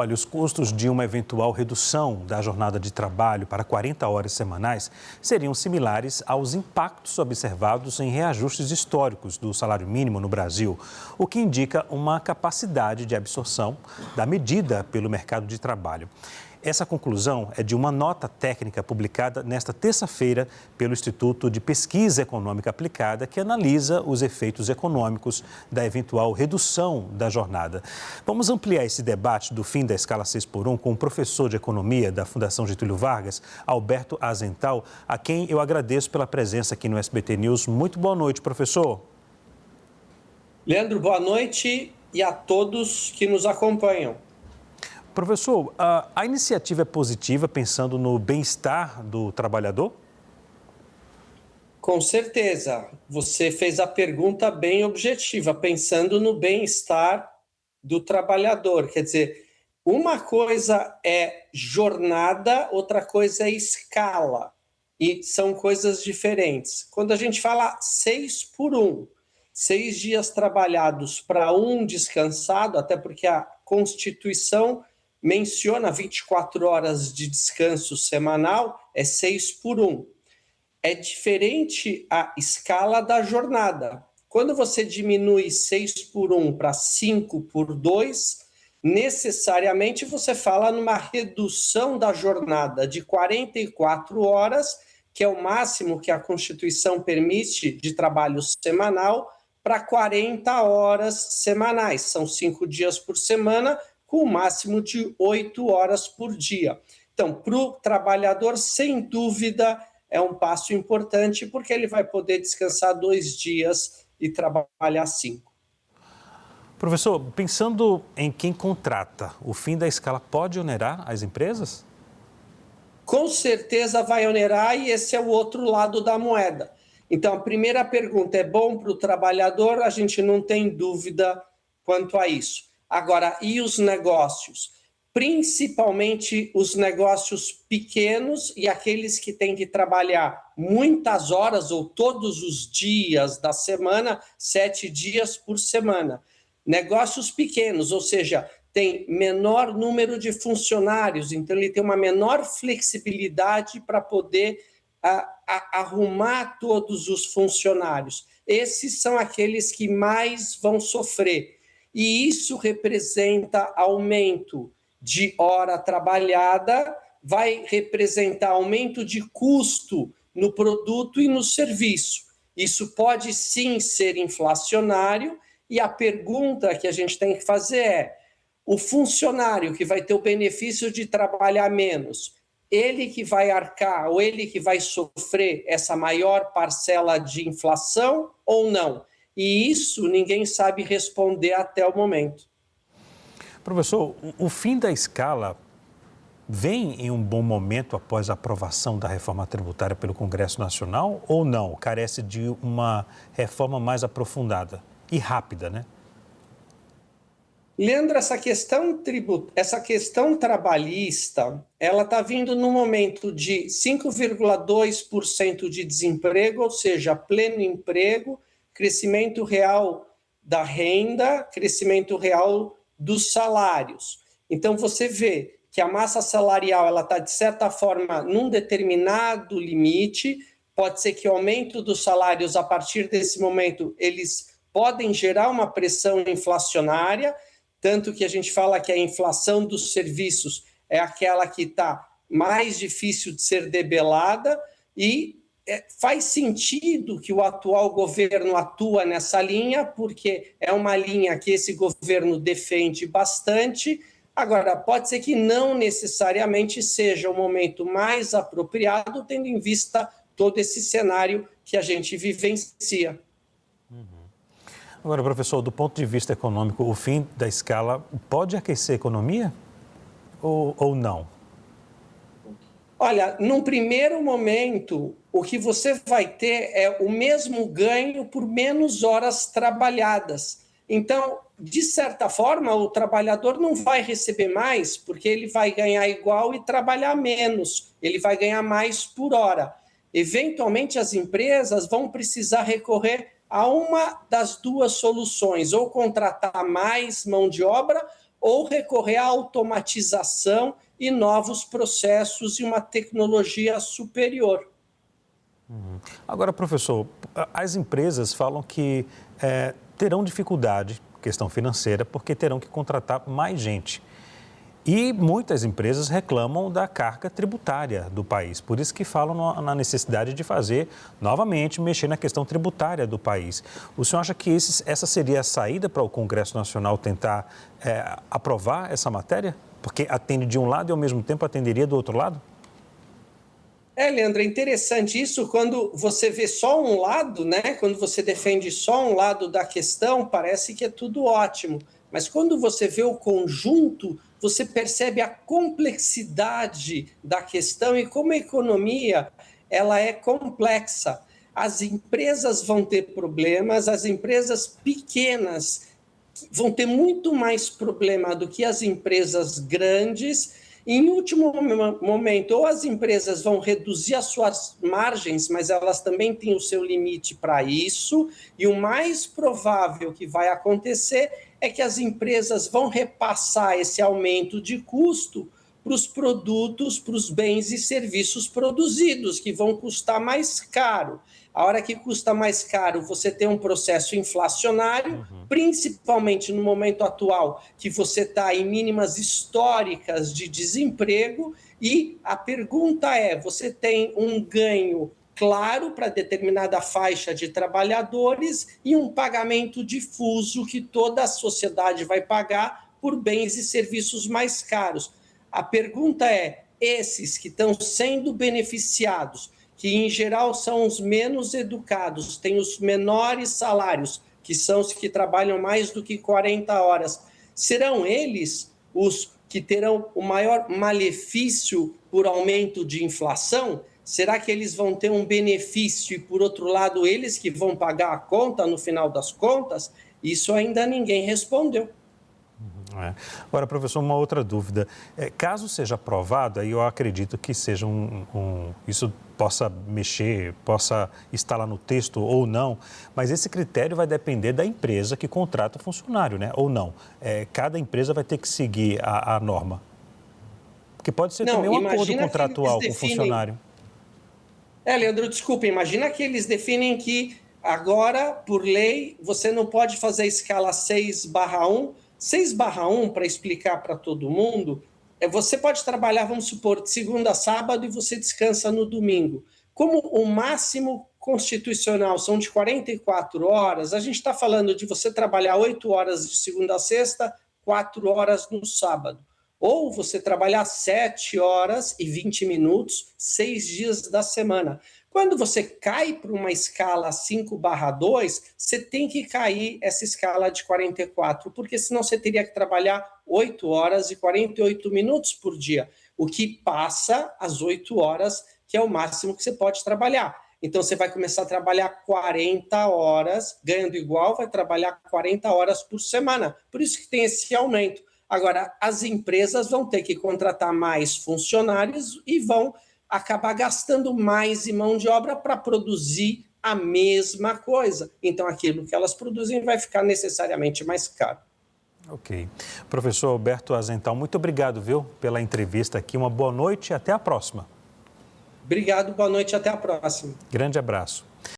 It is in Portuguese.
Olha, os custos de uma eventual redução da jornada de trabalho para 40 horas semanais seriam similares aos impactos observados em reajustes históricos do salário mínimo no Brasil, o que indica uma capacidade de absorção da medida pelo mercado de trabalho. Essa conclusão é de uma nota técnica publicada nesta terça-feira pelo Instituto de Pesquisa Econômica Aplicada, que analisa os efeitos econômicos da eventual redução da jornada. Vamos ampliar esse debate do fim da escala 6x1 com o professor de Economia da Fundação Getúlio Vargas, Alberto Azental, a quem eu agradeço pela presença aqui no SBT News. Muito boa noite, professor. Leandro, boa noite e a todos que nos acompanham. Professor, a iniciativa é positiva pensando no bem-estar do trabalhador? Com certeza. Você fez a pergunta bem objetiva, pensando no bem-estar do trabalhador. Quer dizer, uma coisa é jornada, outra coisa é escala. E são coisas diferentes. Quando a gente fala 6x1, 6 dias trabalhados para um descansado, até porque a Constituição menciona 24 horas de descanso semanal, é 6x1. É diferente a escala da jornada. Quando você diminui 6x1 para 5x2, necessariamente você fala numa redução da jornada de 44 horas, que é o máximo que a Constituição permite de trabalho semanal, para 40 horas semanais. São 5 dias por semana, com o máximo de 8 horas por dia. Então, para o trabalhador, sem dúvida, é um passo importante, porque ele vai poder descansar 2 dias e trabalhar 5. Professor, pensando em quem contrata, o fim da escala pode onerar as empresas? Com certeza vai onerar, e esse é o outro lado da moeda. Então, a primeira pergunta, é bom para o trabalhador? A gente não tem dúvida quanto a isso. Agora, e os negócios? Principalmente os negócios pequenos e aqueles que têm que trabalhar muitas horas ou todos os dias da semana, 7 dias por semana. Negócios pequenos, ou seja, tem menor número de funcionários, então ele tem uma menor flexibilidade para poder arrumar todos os funcionários. Esses são aqueles que mais vão sofrer. E isso representa aumento de hora trabalhada, vai representar aumento de custo no produto e no serviço. Isso pode sim ser inflacionário, e a pergunta que a gente tem que fazer é: o funcionário que vai ter o benefício de trabalhar menos, ele que vai arcar ou ele que vai sofrer essa maior parcela de inflação ou não? E isso ninguém sabe responder até o momento. Professor, o fim da escala vem em um bom momento após a aprovação da reforma tributária pelo Congresso Nacional ou não? Carece de uma reforma mais aprofundada e rápida, né? Leandro, essa questão trabalhista, ela está vindo num momento de 5,2% de desemprego, ou seja, pleno emprego, crescimento real da renda, crescimento real dos salários. Então, você vê que a massa salarial ela está, de certa forma, num determinado limite. Pode ser que o aumento dos salários, a partir desse momento, eles podem gerar uma pressão inflacionária, tanto que a gente fala que a inflação dos serviços é aquela que está mais difícil de ser debelada, e faz sentido que o atual governo atua nessa linha, porque é uma linha que esse governo defende bastante. Agora, pode ser que não necessariamente seja o momento mais apropriado, tendo em vista todo esse cenário que a gente vivencia. Agora, professor, do ponto de vista econômico, o fim da escala pode aquecer a economia ou não? Olha, num primeiro momento, o que você vai ter é o mesmo ganho por menos horas trabalhadas. Então, de certa forma, o trabalhador não vai receber mais, porque ele vai ganhar igual e trabalhar menos. Ele vai ganhar mais por hora. Eventualmente, as empresas vão precisar recorrer a uma das duas soluções, ou contratar mais mão de obra, ou recorrer à automatização e novos processos e uma tecnologia superior. Agora, professor, as empresas falam que terão dificuldade, questão financeira, porque terão que contratar mais gente. E muitas empresas reclamam da carga tributária do país, por isso que falam na necessidade de fazer, novamente, mexer na questão tributária do país. O senhor acha que essa seria a saída para o Congresso Nacional tentar aprovar essa matéria? Porque atende de um lado e, ao mesmo tempo, atenderia do outro lado? Leandro, é interessante isso quando você vê só um lado, né? Quando você defende só um lado da questão, parece que é tudo ótimo. Mas quando você vê o conjunto, você percebe a complexidade da questão e como a economia ela é complexa. As empresas vão ter problemas, as empresas pequenas vão ter muito mais problema do que as empresas grandes. Em último momento, ou as empresas vão reduzir as suas margens, mas elas também têm o seu limite para isso, e o mais provável que vai acontecer é que as empresas vão repassar esse aumento de custo para os produtos, para os bens e serviços produzidos, que vão custar mais caro. A hora que custa mais caro, você tem um processo inflacionário, principalmente no momento atual, que você está em mínimas históricas de desemprego, e a pergunta é, você tem um ganho claro para determinada faixa de trabalhadores e um pagamento difuso que toda a sociedade vai pagar por bens e serviços mais caros. A pergunta é, esses que estão sendo beneficiados, que em geral são os menos educados, têm os menores salários, que são os que trabalham mais do que 40 horas, serão eles os que terão o maior malefício por aumento de inflação? Será que eles vão ter um benefício e, por outro lado, eles que vão pagar a conta no final das contas? Isso ainda ninguém respondeu. Agora, professor, uma outra dúvida. Caso seja aprovado, aí eu acredito que seja isso possa mexer, possa estar lá no texto ou não, mas esse critério vai depender da empresa que contrata o funcionário, né? Ou não. Cada empresa vai ter que seguir a norma. Porque pode ser também um acordo contratual com o funcionário. Leandro, desculpa, imagina que eles definem que agora, por lei, você não pode fazer a escala 6/1. 6/1, para explicar para todo mundo, você pode trabalhar, vamos supor, de segunda a sábado e você descansa no domingo. Como o máximo constitucional são de 44 horas, a gente está falando de você trabalhar 8 horas de segunda a sexta, 4 horas no sábado. Ou você trabalhar 7 horas e 20 minutos, 6 dias da semana. Quando você cai para uma escala 5/2, você tem que cair essa escala de 44, porque senão você teria que trabalhar 8 horas e 48 minutos por dia, o que passa as 8 horas, que é o máximo que você pode trabalhar. Então, você vai começar a trabalhar 40 horas, ganhando igual, vai trabalhar 40 horas por semana. Por isso que tem esse aumento. Agora, as empresas vão ter que contratar mais funcionários e vão acabar gastando mais em mão de obra para produzir a mesma coisa. Então, aquilo que elas produzem vai ficar necessariamente mais caro. Ok. Professor Alberto Azental, muito obrigado, viu, pela entrevista aqui. Uma boa noite e até a próxima. Obrigado, boa noite e até a próxima. Grande abraço.